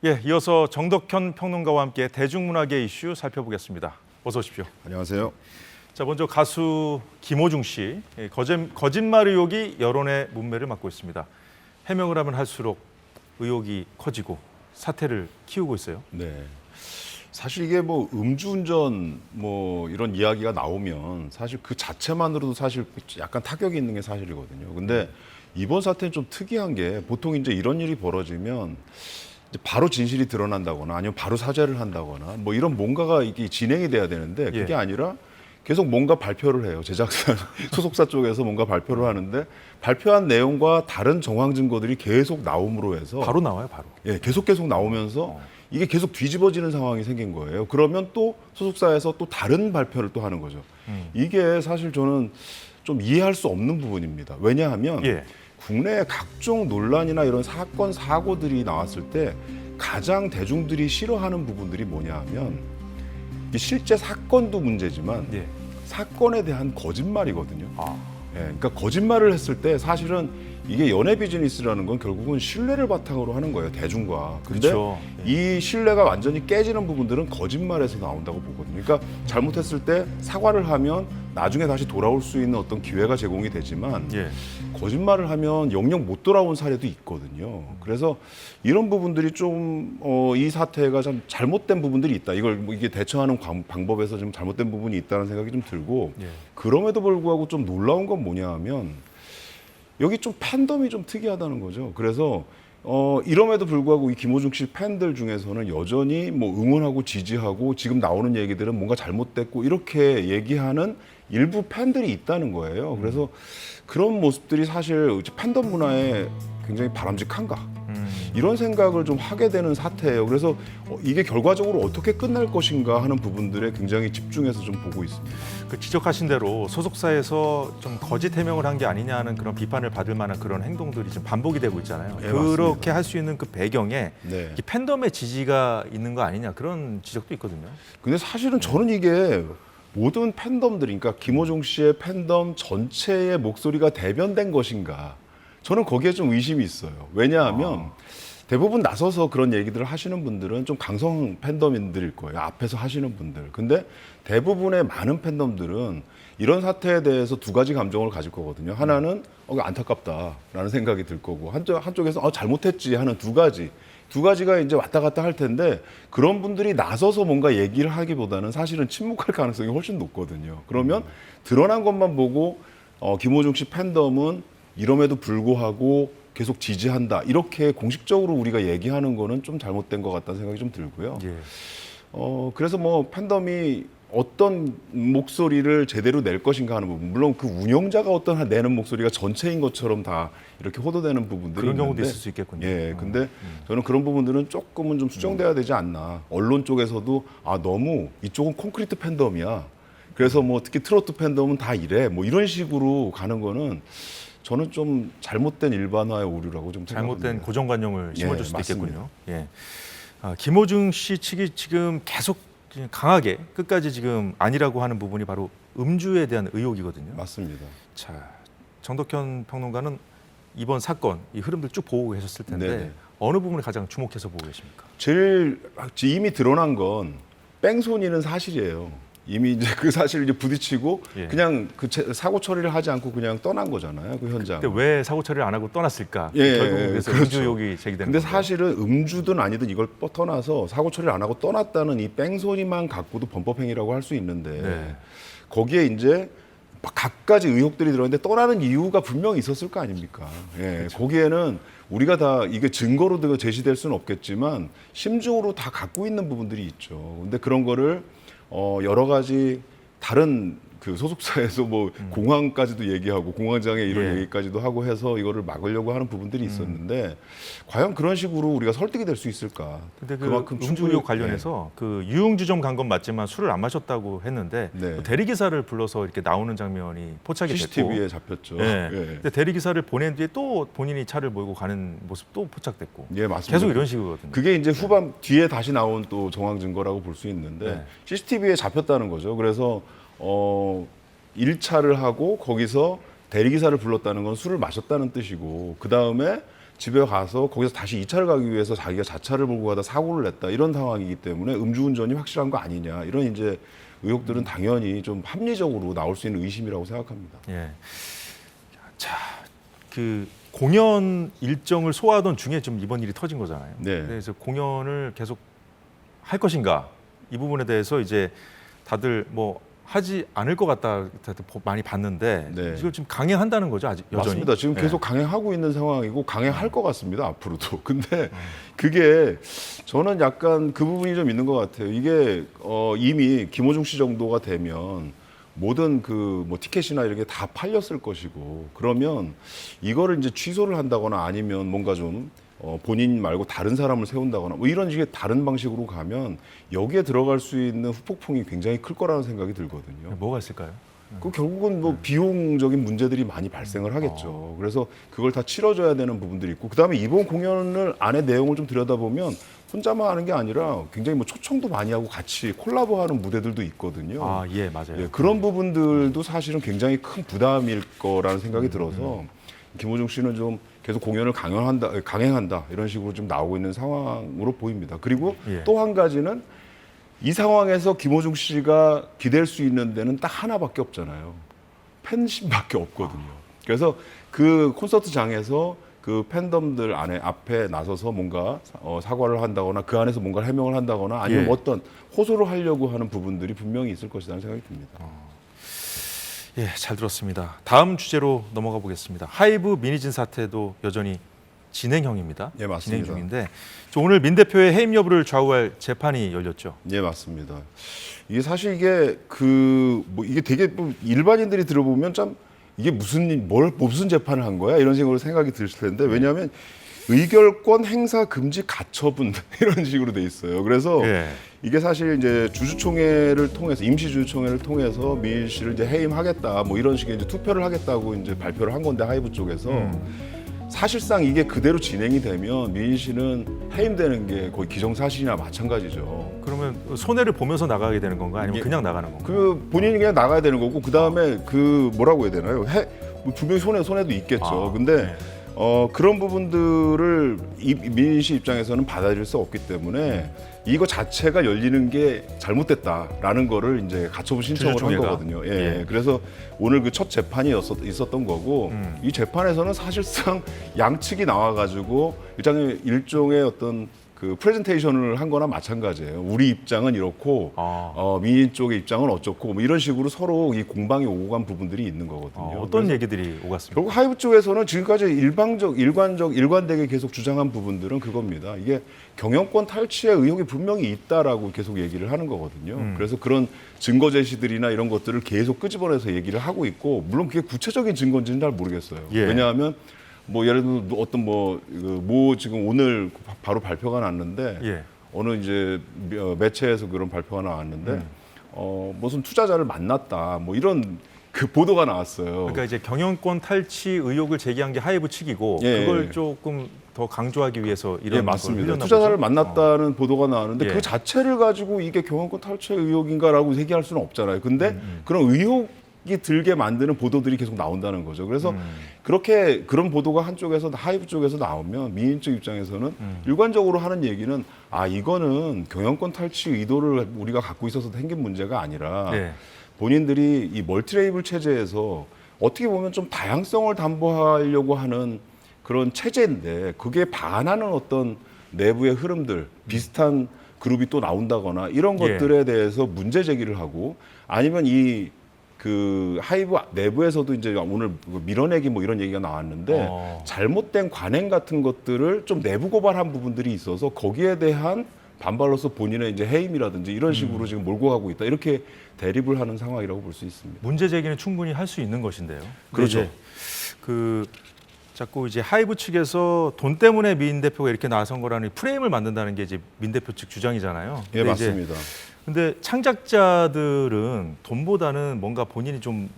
예, 이어서 정덕현 평론가와 함께 대중문화계 이슈 살펴보겠습니다. 어서 오십시오. 안녕하세요. 자, 먼저 가수 김호중 씨, 거짓말 의혹이 여론의 문매를 맡고 있습니다. 해명을 하면 할수록 의혹이 커지고 사태를 키우고 있어요. 네. 사실 이게 뭐 음주운전 뭐 이런 이야기가 나오면 사실 그 자체만으로도 사실 약간 타격이 있는 게 사실이거든요. 근데 이번 사태는 좀 특이한 게 보통 이제 이런 일이 벌어지면 이제 바로 진실이 드러난다거나 아니면 바로 사죄를 한다거나 뭐 이런 뭔가가 이게 진행이 돼야 되는데 그게 아니라 계속 뭔가 발표를 해요. 제작사, 소속사 쪽에서 뭔가 발표를 하는데 발표한 내용과 다른 정황 증거들이 계속 나옴으로 해서 바로 나와요, 바로. 예, 계속 나오면서 이게 계속 뒤집어지는 상황이 생긴 거예요. 그러면 또 소속사에서 또 다른 발표를 또 하는 거죠. 이게 사실 저는 좀 이해할 수 없는 부분입니다. 왜냐하면 국내에 각종 논란이나 이런 사건, 사고들이 나왔을 때 가장 대중들이 싫어하는 부분들이 뭐냐 하면 실제 사건도 문제지만 사건에 대한 거짓말이거든요. 예, 그러니까 거짓말을 했을 때 사실은 이게 연예 비즈니스라는 건 결국은 신뢰를 바탕으로 하는 거예요, 대중과. 근데 그렇죠. 이 신뢰가 완전히 깨지는 부분들은 거짓말에서 나온다고 보거든요. 그러니까 잘못했을 때 사과를 하면 나중에 다시 돌아올 수 있는 어떤 기회가 제공이 되지만 거짓말을 하면 영영 못 돌아온 사례도 있거든요. 그래서 이런 부분들이 좀 이 사태가 좀 잘못된 부분들이 있다. 이걸 뭐 이게 대처하는 방법에서 좀 잘못된 부분이 있다는 생각이 좀 들고 그럼에도 불구하고 좀 놀라운 건 뭐냐 하면 여기 좀 팬덤이 좀 특이하다는 거죠. 그래서 이럼에도 불구하고 이 김호중 씨 팬들 중에서는 여전히 뭐 응원하고 지지하고 지금 나오는 얘기들은 뭔가 잘못됐고 이렇게 얘기하는 일부 팬들이 있다는 거예요. 그래서 그런 모습들이 사실 팬덤 문화에 굉장히 바람직한가? 이런 생각을 좀 하게 되는 사태예요. 그래서 이게 결과적으로 어떻게 끝날 것인가 하는 부분들에 굉장히 집중해서 좀 보고 있습니다. 그 지적하신 대로 소속사에서 좀 거짓 해명을 한 게 아니냐는 그런 비판을 받을 만한 그런 행동들이 지금 반복이 되고 있잖아요. 네, 그렇게 할 수 있는 그 배경에 네. 이 팬덤의 지지가 있는 거 아니냐 그런 지적도 있거든요. 근데 사실은 저는 이게 모든 팬덤들이, 그러니까 김호중 씨의 팬덤 전체의 목소리가 대변된 것인가? 저는 거기에 좀 의심이 있어요. 왜냐하면 대부분 나서서 그런 얘기들을 하시는 분들은 좀 강성 팬덤인들일 거예요. 앞에서 하시는 분들. 근데 대부분의 많은 팬덤들은 이런 사태에 대해서 두 가지 감정을 가질 거거든요. 하나는 안타깝다라는 생각이 들 거고 한쪽에서 잘못했지 하는 두 가지가 이제 왔다 갔다 할 텐데 그런 분들이 나서서 뭔가 얘기를 하기보다는 사실은 침묵할 가능성이 훨씬 높거든요. 그러면 드러난 것만 보고 김호중 씨 팬덤은 이럼에도 불구하고 계속 지지한다. 이렇게 공식적으로 우리가 얘기하는 거는 좀 잘못된 것 같다는 생각이 좀 들고요. 그래서 뭐 팬덤이 어떤 목소리를 제대로 낼 것인가 하는 부분. 물론 그 운영자가 어떤 내는 목소리가 전체인 것처럼 다 이렇게 호도되는 부분들이 그런 경우도 있는데, 있을 수 있겠군요. 근데 저는 그런 부분들은 조금은 좀 수정돼야 되지 않나. 언론 쪽에서도 너무 이쪽은 콘크리트 팬덤이야. 그래서 뭐 특히 트로트 팬덤은 다 이래. 뭐 이런 식으로 가는 거는 저는 좀 잘못된 일반화의 오류라고 좀 생각합니다. 잘못된 고정관념을 심어줄 수도 맞습니다. 있겠군요. 김호중 씨 측이 지금 계속 강하게 끝까지 지금 아니라고 하는 부분이 바로 음주에 대한 의혹이거든요. 맞습니다. 자, 정덕현 평론가는 이번 사건 이 흐름들 쭉 보고 계셨을 텐데 네네. 어느 부분을 가장 주목해서 보고 계십니까? 이미 드러난 건 뺑소니는 사실이에요. 이미 이제 그 사실을 이제 부딪히고 그냥 그 사고 처리를 하지 않고 그냥 떠난 거잖아요. 그 현장. 근데 왜 사고 처리를 안 하고 떠났을까? 결국 그래서 그렇죠. 음주 의혹이 제기되는 근데 거죠. 사실은 음주든 아니든 이걸 떠나서 사고 처리를 안 하고 떠났다는 이 뺑소니만 갖고도 범법행위라고 할 수 있는데 거기에 이제 갖가지 의혹들이 들어있는데 떠나는 이유가 분명히 있었을 거 아닙니까? 그렇죠. 거기에는 우리가 다 이게 증거로 제시될 수는 없겠지만 심증으로 다 갖고 있는 부분들이 있죠. 근데 그런 거를 여러 가지 다른 그 소속사에서 뭐 공항까지도 얘기하고 공항장에 이런 얘기까지도 하고 해서 이거를 막으려고 하는 부분들이 있었는데 과연 그런 식으로 우리가 설득이 될 수 있을까? 근데 그 그만큼 음주 의혹 관련해서 그 유흥주점 간 건 맞지만 술을 안 마셨다고 했는데 대리기사를 불러서 이렇게 나오는 장면이 포착이 됐고 CCTV에 잡혔죠. 근데 대리기사를 보낸 뒤에 또 본인이 차를 몰고 가는 모습도 포착됐고 맞습니다. 계속 이런 식이거든요. 그게 이제 후반 뒤에 다시 나온 또 정황 증거라고 볼 수 있는데 CCTV에 잡혔다는 거죠. 그래서 1차를 하고 거기서 대리기사를 불렀다는 건 술을 마셨다는 뜻이고 그 다음에 집에 가서 거기서 다시 2차를 가기 위해서 자기가 자차를 몰고 가다 사고를 냈다 이런 상황이기 때문에 음주운전이 확실한 거 아니냐 이런 이제 의혹들은 당연히 좀 합리적으로 나올 수 있는 의심이라고 생각합니다. 예. 자, 그 공연 일정을 소화하던 중에 좀 이번 일이 터진 거잖아요. 네. 그래서 공연을 계속 할 것인가 이 부분에 대해서 이제 다들 뭐 하지 않을 것 같다 많이 봤는데 네. 이걸 지금 강행한다는 거죠, 아직 여전히. 맞습니다. 지금 예. 계속 강행하고 있는 상황이고 강행할 것 같습니다. 앞으로도. 근데 그게 저는 약간 그 부분이 좀 있는 것 같아요. 이게 이미 김호중 씨 정도가 되면 모든 그 뭐 티켓이나 이렇게 다 팔렸을 것이고 그러면 이거를 이제 취소를 한다거나 아니면 뭔가 좀 본인 말고 다른 사람을 세운다거나 뭐 이런 식의 다른 방식으로 가면 여기에 들어갈 수 있는 후폭풍이 굉장히 클 거라는 생각이 들거든요. 뭐가 있을까요? 그 결국은 뭐 비용적인 문제들이 많이 발생을 하겠죠. 그래서 그걸 다 치러줘야 되는 부분들이 있고 그다음에 이번 공연을 안에 내용을 좀 들여다보면 혼자만 하는 게 아니라 굉장히 뭐 초청도 많이 하고 같이 콜라보하는 무대들도 있거든요. 아, 예, 맞아요. 예, 그런 부분들도 사실은 굉장히 큰 부담일 거라는 생각이 들어서 김호중 씨는 좀 계속 공연을 강행한다 이런 식으로 좀 나오고 있는 상황으로 보입니다. 그리고 예. 또 한 가지는 이 상황에서 김호중 씨가 기댈 수 있는 데는 딱 하나밖에 없잖아요. 팬심밖에 없거든요. 그래서 그 콘서트장에서 그 팬덤들 앞에 나서서 뭔가 사과를 한다거나 그 안에서 뭔가 해명을 한다거나 아니면 예. 어떤 호소를 하려고 하는 부분들이 분명히 있을 것이라는 생각이 듭니다. 예, 잘 들었습니다. 다음 주제로 넘어가 보겠습니다. 하이브 민희진 사태도 여전히 진행형입니다. 예, 맞습니다. 진행 중인데 오늘 민 대표의 해임 여부를 좌우할 재판이 열렸죠. 예, 맞습니다. 이게 사실 이게 이게 되게 뭐 일반인들이 들어보면 참 이게 무슨 재판을 한 거야 이런 식으로 생각이 드실 텐데 왜냐하면 의결권 행사 금지 가처분 이런 식으로 돼 있어요. 그래서 예. 이게 사실 이제 주주총회를 통해서 임시 주주총회를 통해서 민희 씨를 이제 해임하겠다 뭐 이런 식의 이제 투표를 하겠다고 이제 발표를 한 건데 하이브 쪽에서 사실상 이게 그대로 진행이 되면 민희 씨는 해임되는 게 거의 기정사실이나 마찬가지죠. 그러면 손해를 보면서 나가게 되는 건가 아니면 예. 그냥 나가는 건가? 그 본인이 그냥 나가야 되는 거고 그 다음에 그 뭐라고 해야 되나요? 뭐 분명히 손해도 있겠죠. 근데 그런 부분들을 민희 씨 입장에서는 받아들일 수 없기 때문에 이거 자체가 열리는 게 잘못됐다라는 거를 이제 가처분 신청을 한 주주총회가. 거거든요. 예. 예. 그래서 오늘 그 첫 재판이 있었던 거고 이 재판에서는 사실상 양측이 나와가지고 일종의 어떤 그 프레젠테이션을 한 거나 마찬가지예요. 우리 입장은 이렇고 민희 쪽의 입장은 어쩌고 뭐 이런 식으로 서로 이 공방이 오고 간 부분들이 있는 거거든요. 어떤 얘기들이 오갔습니까? 결국 하이브 쪽에서는 지금까지 일관되게 계속 주장한 부분들은 그겁니다. 이게 경영권 탈취의 의혹이 분명히 있다라고 계속 얘기를 하는 거거든요. 그래서 그런 증거 제시들이나 이런 것들을 계속 끄집어내서 얘기를 하고 있고 물론 그게 구체적인 증거인지는 잘 모르겠어요. 예. 왜냐하면 뭐 예를 들어 어떤 지금 오늘 바로 발표가 났는데 예. 어느 이제 매체에서 그런 발표가 나왔는데 무슨 투자자를 만났다 뭐 이런 그 보도가 나왔어요. 그러니까 이제 경영권 탈취 의혹을 제기한 게 하이브 측이고 예. 그걸 조금 더 강조하기 위해서 예, 이런 걸 맞습니다. 흘렸나 투자자를 보죠? 만났다는 보도가 나왔는데 예. 그 자체를 가지고 이게 경영권 탈취 의혹인가라고 얘기할 수는 없잖아요. 근데 그런 의혹이 들게 만드는 보도들이 계속 나온다는 거죠. 그래서 그런 보도가 한쪽에서 하이브 쪽에서 나오면 민희 쪽 입장에서는 일관적으로 하는 얘기는 이거는 경영권 탈취 의도를 우리가 갖고 있어서 생긴 문제가 아니라 예. 본인들이 이 멀티레이블 체제에서 어떻게 보면 좀 다양성을 담보하려고 하는 그런 체제인데 그게 반하는 어떤 내부의 흐름들 비슷한 그룹이 또 나온다거나 이런 예. 것들에 대해서 문제 제기를 하고 아니면 그 하이브 내부에서도 이제 오늘 밀어내기 뭐 이런 얘기가 나왔는데 잘못된 관행 같은 것들을 좀 내부 고발한 부분들이 있어서 거기에 대한 반발로서 본인의 이제 해임이라든지 이런 식으로 지금 몰고 가고 있다 이렇게 대립을 하는 상황이라고 볼 수 있습니다. 문제 제기는 충분히 할 수 있는 것인데요. 그렇죠. 이제 자꾸 이제 하이브 측에서 돈 때문에 민 대표가 이렇게 나선 거라는 프레임을 만든다는 게 이제 민 대표 측 주장이잖아요. 예, 근데 이제 맞습니다. 근데 창작자들은 돈보다는 뭔가 본인이 좀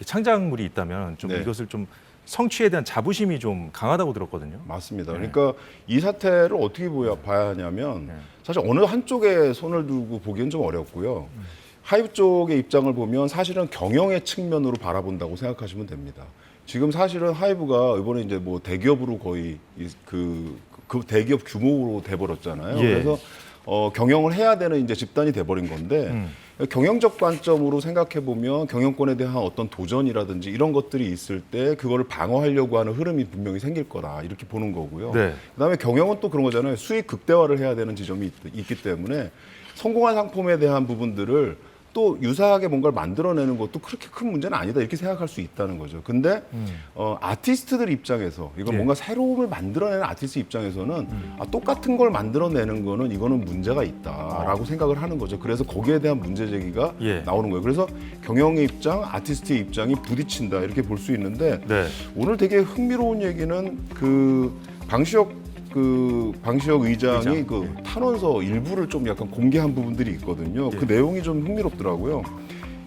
창작물이 있다면 좀 네. 이것을 좀 성취에 대한 자부심이 좀 강하다고 들었거든요. 맞습니다. 그러니까 이 사태를 어떻게 봐야 하냐면 사실 어느 한쪽에 손을 두고 보기엔 좀 어렵고요. 하이브 쪽의 입장을 보면 사실은 경영의 측면으로 바라본다고 생각하시면 됩니다. 지금 사실은 하이브가 이번에 이제 뭐 대기업으로 거의 그 대기업 규모로 돼버렸잖아요. 예. 그래서 경영을 해야 되는 이제 집단이 돼버린 건데 경영적 관점으로 생각해 보면 경영권에 대한 어떤 도전이라든지 이런 것들이 있을 때 그거를 방어하려고 하는 흐름이 분명히 생길 거다 이렇게 보는 거고요. 네. 그다음에 경영은 또 그런 거잖아요. 수익 극대화를 해야 되는 지점이 있기 때문에 성공한 상품에 대한 부분들을 또 유사하게 뭔가를 만들어내는 것도 그렇게 큰 문제는 아니다 이렇게 생각할 수 있다는 거죠. 근데 아티스트들 입장에서 이건 예. 뭔가 새로움을 만들어내는 아티스트 입장에서는 똑같은 걸 만들어내는 거는 이거는 문제가 있다라고 생각을 하는 거죠. 그래서 거기에 대한 문제 제기가 예. 나오는 거예요. 그래서 경영의 입장, 아티스트의 입장이 부딪힌다 이렇게 볼 수 있는데 네. 오늘 되게 흥미로운 얘기는 그 방시혁 의장이 그 탄원서 일부를 좀 약간 공개한 부분들이 있거든요. 그 내용이 좀 흥미롭더라고요.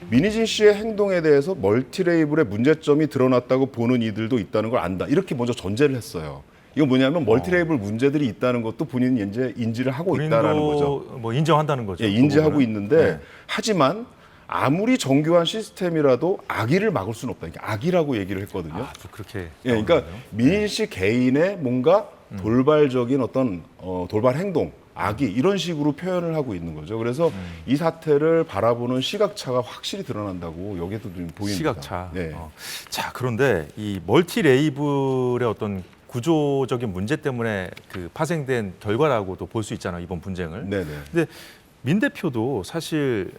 민희진 씨의 행동에 대해서 멀티레이블의 문제점이 드러났다고 보는 이들도 있다는 걸 안다. 이렇게 먼저 전제를 했어요. 이건 뭐냐면 멀티레이블 문제들이 있다는 것도 본인이 이제 인지를 하고 있다라는 거죠. 뭐 인정한다는 거죠. 예, 인지하고 그 있는데 네. 하지만 아무리 정교한 시스템이라도 악의를 막을 수는 없다. 그러니까 악의라고 얘기를 했거든요. 아, 또 그렇게. 예, 그러니까 나오네요. 민희 씨 개인의 뭔가 돌발적인 어떤 돌발 행동, 악의 이런 식으로 표현을 하고 있는 거죠. 그래서 이 사태를 바라보는 시각차가 확실히 드러난다고 여기에도 좀 보입니다. 시각차. 네. 자, 그런데 이 멀티 레이블의 어떤 구조적인 문제 때문에 그 파생된 결과라고도 볼 수 있잖아요, 이번 분쟁을. 네네. 근데 민 대표도 사실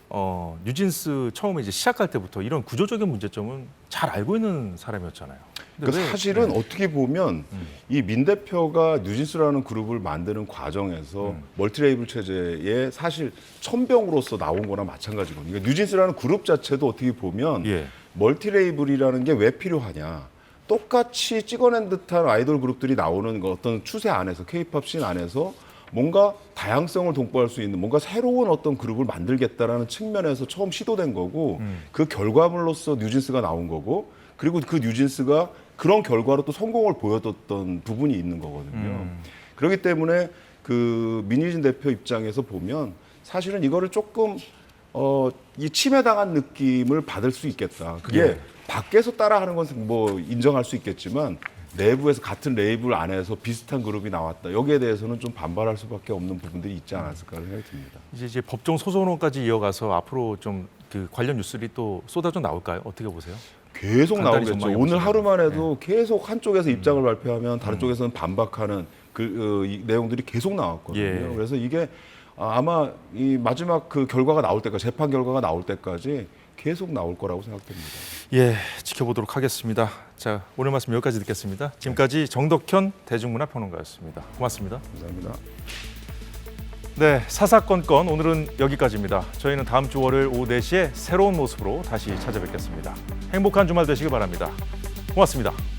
뉴진스 처음에 이제 시작할 때부터 이런 구조적인 문제점은 잘 알고 있는 사람이었잖아요. 근데 그러니까 왜- 사실은 어떻게 보면 이 민 대표가 뉴진스라는 그룹을 만드는 과정에서 멀티레이블 체제에 사실 천병으로서 나온 거나 마찬가지거든요. 그러니까 뉴진스라는 그룹 자체도 어떻게 보면 예. 멀티레이블이라는 게 왜 필요하냐. 똑같이 찍어낸 듯한 아이돌 그룹들이 나오는 그 어떤 추세 안에서 K-팝 씬 안에서 뭔가 다양성을 동반할 수 있는 뭔가 새로운 어떤 그룹을 만들겠다라는 측면에서 처음 시도된 거고 그 결과물로서 뉴진스가 나온 거고 그리고 그 뉴진스가 그런 결과로 또 성공을 보여줬던 부분이 있는 거거든요. 그렇기 때문에 그 민희진 대표 입장에서 보면 사실은 이거를 조금 이 침해당한 느낌을 받을 수 있겠다. 그게 예. 밖에서 따라하는 건 뭐 인정할 수 있겠지만 내부에서 같은 레이블 안에서 비슷한 그룹이 나왔다. 여기에 대해서는 좀 반발할 수밖에 없는 부분들이 있지 않았을까 생각이 듭니다. 이제 법정 소송론까지 이어가서 앞으로 좀 그 관련 뉴스들이 또 쏟아져 나올까요? 어떻게 보세요? 계속 간단히 나오겠죠. 전망해 오늘 보시면. 하루만 해도 계속 한쪽에서 입장을 발표하면 다른 쪽에서는 반박하는 이 내용들이 계속 나왔거든요. 예. 그래서 이게 아마 이 마지막 그 결과가 나올 때까지 재판 결과가 나올 때까지 계속 나올 거라고 생각됩니다. 예, 지켜보도록 하겠습니다. 자, 오늘 말씀 여기까지 듣겠습니다. 지금까지 정덕현 대중문화평론가였습니다. 고맙습니다. 감사합니다. 네, 사사건건 오늘은 여기까지입니다. 저희는 다음 주 월요일 오후 4시에 새로운 모습으로 다시 찾아뵙겠습니다. 행복한 주말 되시기 바랍니다. 고맙습니다.